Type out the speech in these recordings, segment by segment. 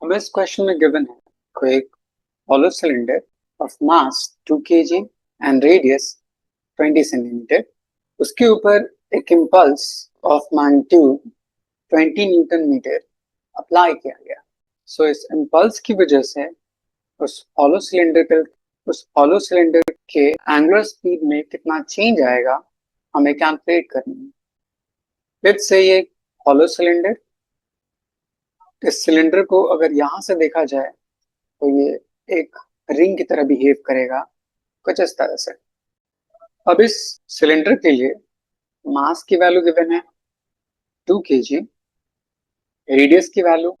हमें इस क्वेश्चन में गिवन है कोई एक hollow cylinder of mass 2 kg and radius 20 centimetre, उसके ऊपर एक impulse of magnitude 20 newton metre apply किया गया। इस इम्पल्स की वजह से उस हॉलो सिलेंडर के एंगुलर स्पीड में कितना चेंज आएगा हमें कैलकुलेट करनी है। लेट्स से ये हॉलो सिलेंडर, इस सिलेंडर को अगर यहाँ से देखा जाए तो ये एक रिंग की तरह बिहेव करेगा कुछ इस तरह से। अब इस सिलेंडर के लिए मास की वैल्यू गिवन है 2 kg, रेडियस की वैल्यू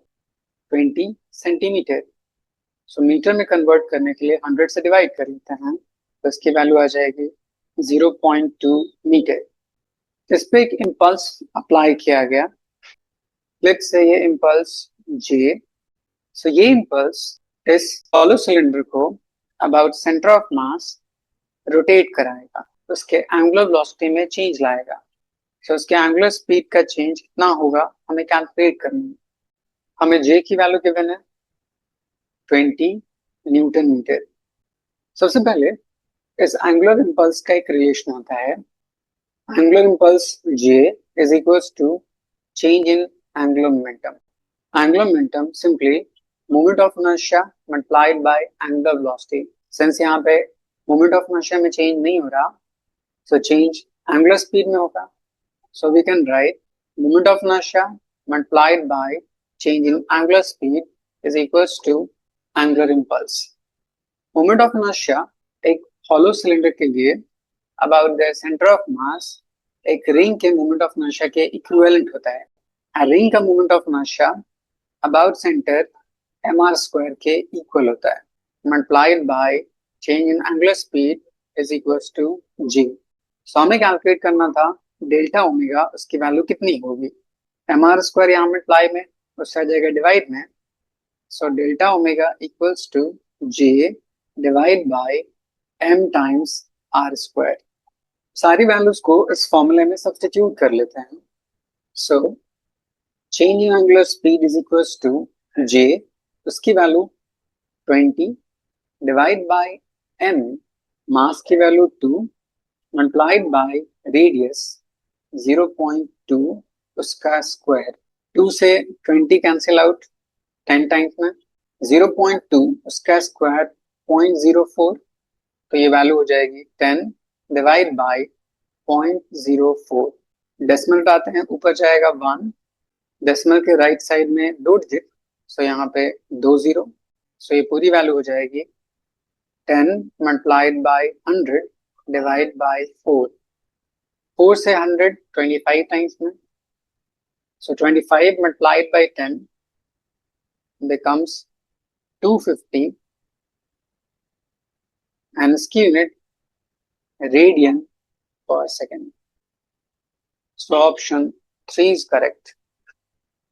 20 सेंटीमीटर। मीटर में कन्वर्ट करने के लिए 100 से डिवाइड कर लेते हैं तो इसकी वैल्यू आ जाएगी 0.2 मीटर। इस पे एक इम्पल्स अप्लाई किया गया। लेट्स से ये इम्पल्स जे। ये इम्पल्स इस हॉलो सिलेंडर को about centre of mass rotate कराएगा, उसके एंगुलर वेलोसिटी में चेंज लाएगा। उसके एंगुलर स्पीड का चेंज कितना होगा हमें कैलकुलेट करना है। हमें जे की वैल्यू गिवन है 20 न्यूटन मीटर। सबसे पहले इस एंगुलर इम्पल्स का एक रिलेशन होता है, angular impulse J is equals to change in angular momentum. Angular momentum simply moment of inertia multiplied by angular velocity. Since यहाँ पे मोमेंट ऑफ इनर्शिया में चेंज नहीं हो रहा, चेंज एंगुलर स्पीड में होगा। We can write moment of inertia multiplied by change in angular speed is equals to angular impulse. Moment of inertia एक hollow cylinder के लिए about the center of mass एक ring के moment of inertia के equivalent होता है। A ring का moment of inertia about center mr square के equal होता है, multiplied by change in angular speed is equals to g. हमें कैलकुलेट करना था डेल्टा ओमेगा, उसकी वैल्यू कितनी होगी। एम आर स्क्वायर यहाँ मल्टीप्लाई में, उससे आ जाएगा डिवाइड में। Delta omega equals to J divide by M times R square. सारी वैल्यूज को इस फॉर्मूले में सब्स्टिट्यूट कर लेते हैं। Change in angular speed is equals to J, उसकी value 20 divide by M, mass की वैल्यू 2 मल्टीप्लाइड बाय रेडियस 0.2 उसका स्क्वायर। 2 से 20 कैंसिल आउट 10 टाइम्स में, 0.2 उसका स्क्वायर 0.04, तो ये वैल्यू हो जाएगी 10 डिवाइड बाय 0.04। डेसिमल उठाते हैं, ऊपर जाएगा 1, डेसिमल के राइट साइड में 2 डिजिट, यहाँ पे 2 0। ये पूरी वैल्यू हो जाएगी 10 मल्टीप्लाइड बाय 100 डिवाइड बाय 4। 4 से 100 25 टाइम्स में, 25 multiplied by 10 becomes 250 and इसकी यूनिट रेडियन पर सेकेंड। Option 3 is correct.